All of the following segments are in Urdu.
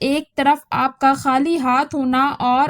ایک طرف آپ کا خالی ہاتھ ہونا اور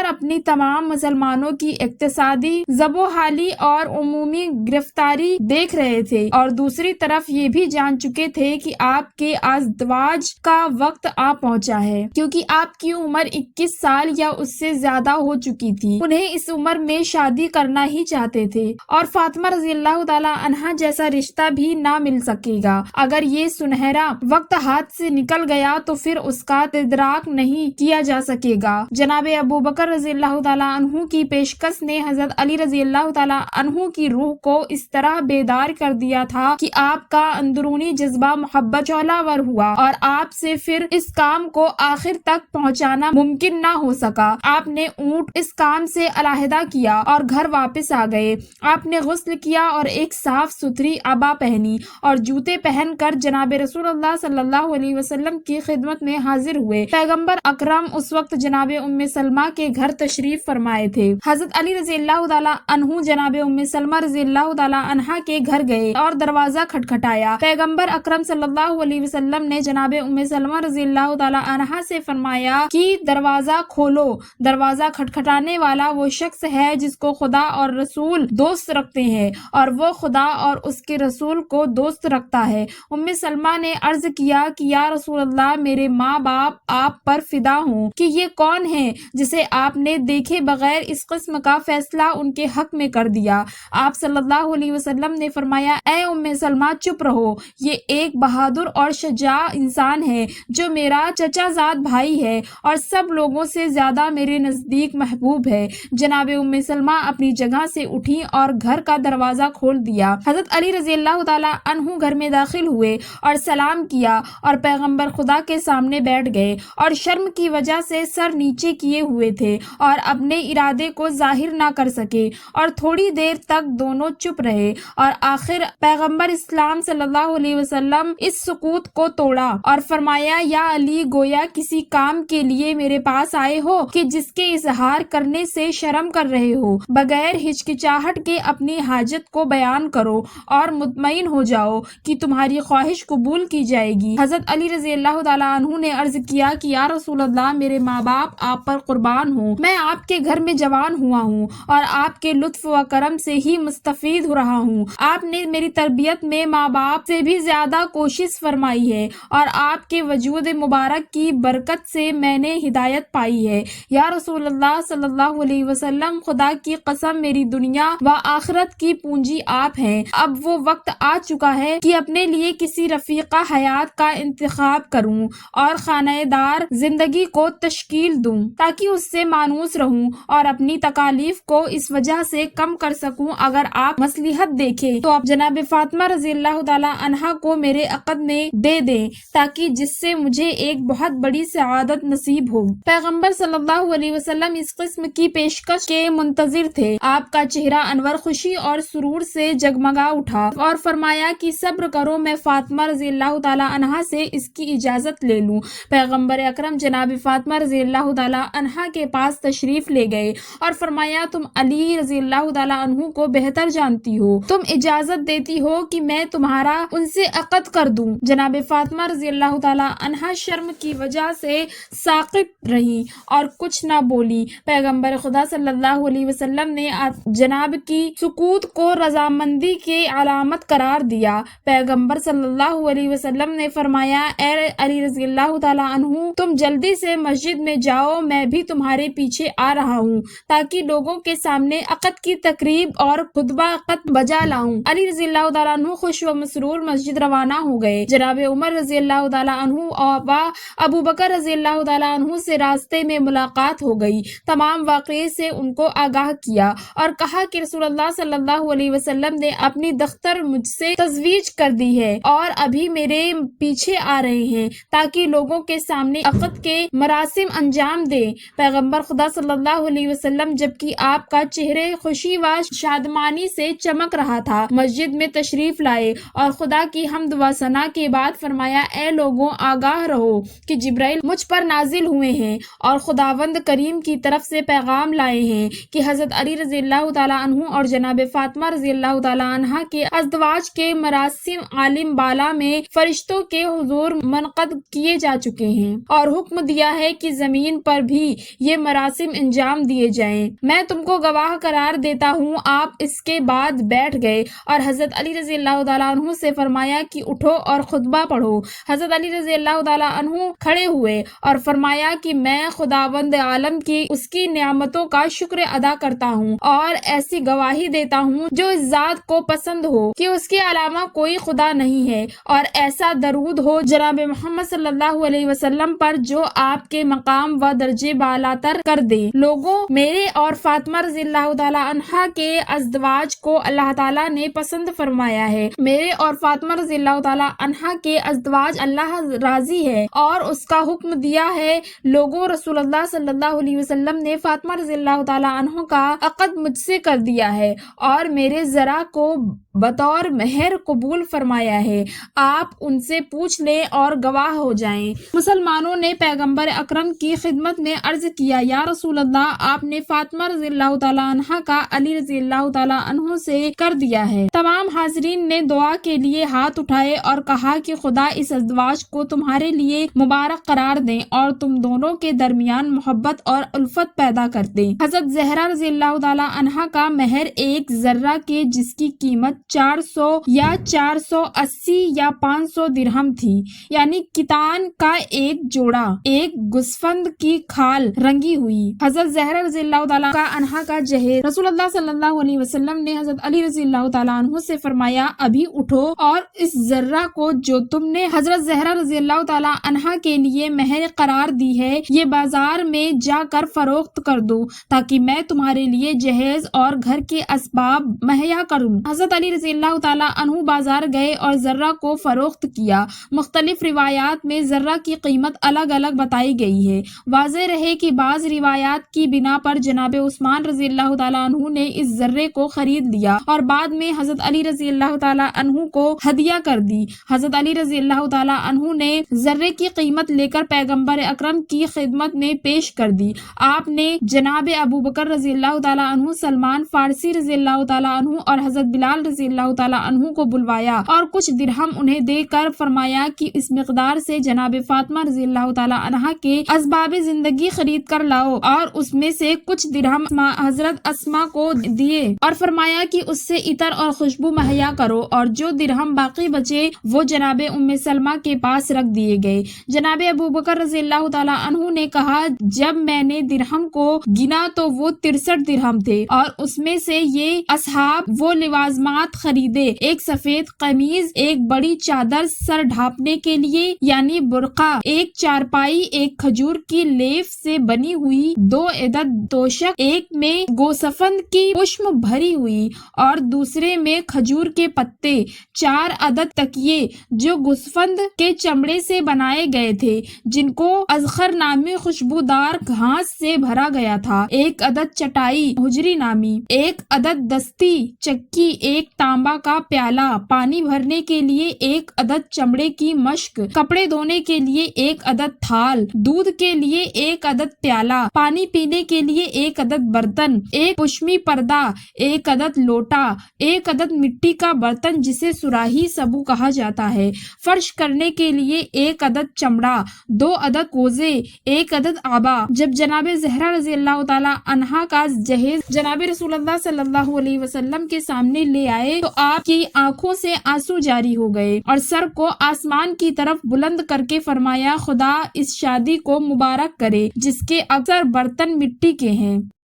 اپنی تمام مسلمانوں کی اقتصادی زبوحالی اور عمومی گرفتاری دیکھ رہے تھے، اور دوسری طرف یہ بھی جان چکے تھے کہ آپ کے ازدواج کا وقت آ پہنچا ہے، کیونکہ آپ کی عمر 21 سال یا اس سے زیادہ ہو چکی تھی۔ انہیں اس عمر میں شادی کرنا ہی چاہتے تھے، اور فاطمہ رضی اللہ تعالی عنہا جیسا رشتہ بھی نہ مل سکے گا۔ اگر یہ سنہرا وقت ہاتھ سے نکل گیا تو پھر اس کا تدارک نہیں کیا جا سکے گا۔ جناب ابو بکر رضی اللہ تعالیٰ عنہ کی پیشکش نے حضرت علی رضی اللہ تعالیٰ عنہ کی روح کو اس طرح بیدار کر دیا تھا کہ آپ کا اندرونی جذبہ محبت شعلہ ور ہوا، اور آپ سے پھر اس کام کو آخر تک پہنچانا ممکن نہ ہو سکا۔ آپ نے اونٹ اس کام سے علیحدہ کیا اور گھر واپس آ گئے۔ آپ نے غسل کیا اور ایک صاف ستھری عبا پہنی اور جوتے پہن کر جناب رسول اللہ صلی اللہ علیہ وسلم کی خدمت میں حاضر ہوئے۔ پیغمبر اکرم اس وقت جناب ام سلمہ کے گھر تشریف فرمائے تھے۔ حضرت علی رضی اللہ تعالیٰ عنہ جناب ام سلمہ رضی اللہ تعالیٰ عنہا کے گھر گئے اور دروازہ کھٹکھٹایا۔ پیغمبر اکرم صلی اللہ علیہ وسلم نے جناب ام سلمہ رضی اللہ تعالیٰ عنہا سے فرمایا کہ دروازہ کھولو۔ دروازہ کھٹکھٹانے والا وہ شخص ہے جس کو خدا اور رسول دوست رکھتے ہیں، اور وہ خدا اور اس کے رسول کو دوست رکھتا ہے۔ ام سلمہ نے عرض کیا کہ یا رسول اللہ، میرے ماں باپ آپ پر فدا ہوں کہ یہ کون ہے جسے آپ نے دیکھے بغیر اس قسم کا فیصلہ ان کے حق میں کر دیا؟ آپ صلی اللہ علیہ وسلم نے فرمایا، اے ام سلمہ چپ رہو، یہ ایک بہادر اور شجاع انسان ہے جو میرا چچا زاد بھائی ہے اور سب لوگوں سے زیادہ میرے نزدیک محبوب ہے۔ جناب ام سلمہ اپنی جگہ سے اٹھی اور گھر کا دروازہ کھول دیا۔ حضرت علی رضی اللہ تعالیٰ عنہ گھر میں داخل ہوئے اور سلام کیا اور پیغمبر خدا کے سامنے بیٹھ گئے، اور شرم کی وجہ سے سر نیچے کیے ہوئے تھے اور اپنے ارادے کو ظاہر نہ کر سکے، اور تھوڑی دیر تک دونوں چپ رہے، اور آخر پیغمبر اسلام صلی اللہ علیہ وسلم اس سکوت کو توڑا اور فرمایا، یا علی، گویا کسی کام کے لیے میرے پاس آئے ہو کہ جس کے اظہار کرنے سے شرم کر رہے ہو؟ بغیر ہچکچاہٹ کے اپنی حاجت کو بیان کرو اور مطمئن ہو جاؤ کہ تمہاری خواہش قبول کی جائے گی۔ حضرت علی رضی اللہ تعالیٰ عنہ نے عرض کیا کہ یا رسول اللہ، میرے ماں باپ آپ پر قربان ہوں، میں آپ کے گھر میں جوان ہوا ہوں اور آپ کے لطف و کرم سے ہی مستفید ہو رہا ہوں۔ آپ نے میری تربیت میں ماں باپ سے بھی زیادہ کوشش فرمائی ہے، اور آپ کے وجود مبارک کی برکت سے میں نے ہدایت پائی ہے۔ یا رسول اللہ صلی اللہ علیہ وسلم، خدا کی قسم، میری دنیا و آخرت کی پونجی آپ ہیں۔ اب وہ وقت آ چکا ہے کہ اپنے لیے کسی رفیقہ حیات کا انتخاب کروں اور خانہ دار زندگی کو تشکیل دوں تاکہ اس سے مانوس رہوں اور اپنی تکالیف کو اس وجہ سے کم کر سکوں۔ اگر آپ مصلحت دیکھیں تو آپ جناب فاطمہ رضی اللہ تعالیٰ عنہا کو میرے عقد میں دے دیں، تاکہ جس سے مجھے ایک بہت بڑی سعادت نصیب ہو۔ پیغمبر صلی اللہ علیہ وسلم اس قسم کی پیشکش کے منتظر تھے۔ آپ کا چہرہ انور خوشی اور سرور سے جگمگا اٹھا اور فرمایا کہ صبر کرو، میں فاطمہ رضی اللہ تعالیٰ عنہا سے اس کی اجازت لے لوں۔ پیغمبر اکرم جناب فاطمہ رضی اللہ تعالیٰ عنہا کے پاس تشریف لے گئے اور فرمایا، تم علی رضی اللہ تعالیٰ عنہ کو بہتر جانتی ہو، تم اجازت دیتی ہو کہ میں تمہارا ان سے عقد کر دوں۔ جناب فاطمہ رضی اللہ تعالیٰ عنہا شرم کی وجہ سے ساکت رہی اور کچھ نہ بولی۔ پیغمبر خدا صلی اللہ علیہ وسلم نے جناب کی سکوت کو رضامندی کی علامت قرار دیا۔ پیغمبر صلی اللہ علیہ وسلم نے فرمایا، اے علی رضی اللہ تعالیٰ عنہ، تم جلدی سے مسجد میں جاؤ، میں بھی تمہارے پیچھے آ رہا ہوں تاکہ لوگوں کے سامنے عقد کی تقریب اور خطبہ عقد بجا لاؤں۔ علی رضی اللہ تعالیٰ عنہ خوش و مسرور مسجد روانہ ہو گئے۔ جناب عمر رضی اللہ تعالیٰ عنہ و ابو بکر رضی اللہ تعالیٰ عنہ سے راستے میں ملاقات ہو گئی۔ تمام واقعے سے ان کو آگاہ کیا اور کہا کہ رسول اللہ صلی اللہ علیہ وسلم نے اپنی دختر مجھ سے تزویج کر دی ہے اور ابھی میرے پیچھے آ رہے ہیں تاکہ لوگوں کے سامنے عقد کے مراسم انجام دیں۔ پیغمبر خدا صلی اللہ علیہ وسلم، جبکہ آپ کا چہرے خوشی و شادمانی سے چمک رہا تھا، مسجد میں تشریف لائے اور خدا کی حمد و ثنا کے بعد فرمایا، اے لوگوں، آگاہ رہو کہ جبرائیل مجھ پر نازل ہوئے ہیں اور خداوند کریم کی طرف سے پیغام لائے ہیں کہ حضرت علی رضی اللہ تعالیٰ عنہ اور جناب فاطمہ رضی اللہ تعالیٰ عنہا کے ازدواج کے مراسم عالم بالا میں فرشتوں کے حضور منعقد کیے جا چکے ہیں اور حکم دیا ہے کہ زمین پر بھی یہ مراسم انجام دیے جائیں۔ میں تم کو گواہ قرار دیتا ہوں۔ آپ اس کے بعد بیٹھ گئے اور حضرت علی رضی اللہ تعالیٰ عنہ سے فرمایا کہ اٹھو اور خطبہ پڑھو۔ حضرت علی رضی اللہ تعالیٰ عنہ کھڑے ہوئے اور فرمایا کہ میں خداوند عالم کی اس کی نعمتوں کا شکر ادا کرتا ہوں اور ایسی گواہی دیتا ہوں جو اس ذات کو پسند ہو کہ اس کے علاوہ کوئی خدا نہیں ہے، اور ایسا درود ہو جناب محمد صلی اللہ علیہ وسلم پر جو آپ کے مقام و درجے بالاتر کر دے۔ لوگوں، میرے اور فاطمہ رضی اللہ تعالیٰ عنہا کے ازدواج کو اللہ تعالیٰ نے پسند فرمایا ہے۔ میرے اور فاطمہ رضی اللہ تعالیٰ عنہا کے ازدواج اللہ راضی ہے اور اس کا حکم دیا ہے۔ لوگوں، رسول اللہ صلی اللہ علیہ وسلم نے فاطمہ رضی اللہ تعالیٰ عنہ کا عقد مجھ سے کر دیا ہے اور میرے زرع کو بطور مہر قبول فرمایا ہے۔ آپ ان سے پوچھ لیں اور گواہ ہو جائیں۔ مسلمانوں نے پیغمبر اکرم کی خدمت میں عرض کیا، یا رسول اللہ، آپ نے فاطمہ رضی اللہ تعالیٰ عنہ کا علی رضی اللہ تعالیٰ عنہ سے کر دیا ہے۔ تمام حاضرین نے دعا کے لیے ہاتھ اٹھائے اور کہا کہ خدا اس ازدواج کو تمہارے لیے مبارک قرار دیں اور تم دونوں کے درمیان محبت اور الفت پیدا کر دیں۔ حضرت زہرا رضی اللہ تعالیٰ عنہ کا مہر ایک ذرہ کے جس کی قیمت 400 یا 480 یا 500 درہم تھی، یعنی کتان کا ایک جوڑا، ایک گوسفند کی کھال رنگی ہوئی۔ حضرت زہرا رضی اللہ تعالیٰ عنہ کا جہیز۔ رسول اللہ صلی اللہ علیہ وسلم نے حضرت علی رضی اللہ تعالیٰ عنہ سے فرمایا، ابھی اٹھو اور اس ذرہ کو جو تم نے حضرت زہرا رضی اللہ تعالیٰ عنہ کے لیے مہر قرار دی ہے، یہ بازار میں جا کر فروخت کر دو تاکہ میں تمہارے لیے جہیز اور گھر کے اسباب مہیا کروں۔ حضرت علی رضی اللہ تعالیٰ عنہ بازار گئے اور ذرہ کو فروخت کیا۔ مختلف روایات میں ذرہ کی قیمت الگ الگ بتائی گئی ہے۔ واضح رہے کہ بعض روایات کی بنا پر جناب عثمان رضی اللہ تعالیٰ عنہ نے اس ذرے کو خرید لیا اور بعد میں حضرت علی رضی اللہ تعالیٰ عنہ کو ہدیہ کر دی۔ حضرت علی رضی اللہ تعالیٰ عنہ نے ذرے کی قیمت لے کر پیغمبر اکرم کی خدمت میں پیش کر دی۔ آپ نے جناب ابوبکر رضی اللہ تعالیٰ عنہ، سلمان فارسی رضی اللہ تعالیٰ عنہ اور حضرت بلال رضی اللہ تعالیٰ عنہ کو بلوایا اور کچھ درہم انہیں دے کر فرمایا کہ اس مقدار سے جناب فاطمہ رضی اللہ تعالیٰ عنہ کے اسباب زندگی خرید کر لاؤ، اور اس میں سے کچھ درہم حضرت اسما کو دیے اور فرمایا کہ اس سے عطر اور خوشبو مہیا کرو، اور جو درہم باقی بچے وہ جناب ام سلمہ کے پاس رکھ دیے گئے۔ جناب ابوبکر رضی اللہ تعالیٰ عنہ نے کہا، جب میں نے درہم کو گنا تو وہ 63 درہم تھے، اور اس میں سے یہ اصحاب وہ لوازمات خریدے، ایک سفید قمیض، ایک بڑی چادر سر ڈھانپنے کے لیے یعنی برقع، ایک چارپائی، ایک کھجور کی لیف سے بنی ہوئی 2 عدد توشک، ایک میں گوسفند کی پشم بھری ہوئی اور دوسرے میں کھجور کے پتے، 4 عدد تکیے جو گوسفند کے چمڑے سے بنائے گئے تھے جن کو ازخر نامی خوشبودار گھاس سے بھرا گیا تھا، 1 عدد چٹائی حجری نامی، 1 عدد دستی چکی، 1 تانبا کا پیالہ، پانی بھرنے کے لیے 1 عدد چمڑے کی مشک، کپڑے دھونے کے لیے 1 عدد تھال، دودھ کے لیے 1 عدد پیالہ، پانی پینے کے لیے 1 عدد برتن، 1 پشمی پردہ، 1 عدد لوٹا، 1 عدد مٹی کا برتن جسے سراہی سبو کہا جاتا ہے، فرش کرنے کے لیے 1 عدد چمڑا، 2 عدد کوزے، 1 عدد آبا۔ جب جناب زہرا رضی اللہ تعالیٰ عنہا کا جہیز جناب رسول اللہ صلی اللہ علیہ وسلم کے سامنے لے آئے تو آپ کی آنکھوں سے آنسو جاری ہو گئے اور سر کو آسمان کی طرف بلند کر کے فرمایا، خدا اس شادی کو مبارک کرے جس کے اکثر برتن مٹی کے ہیں۔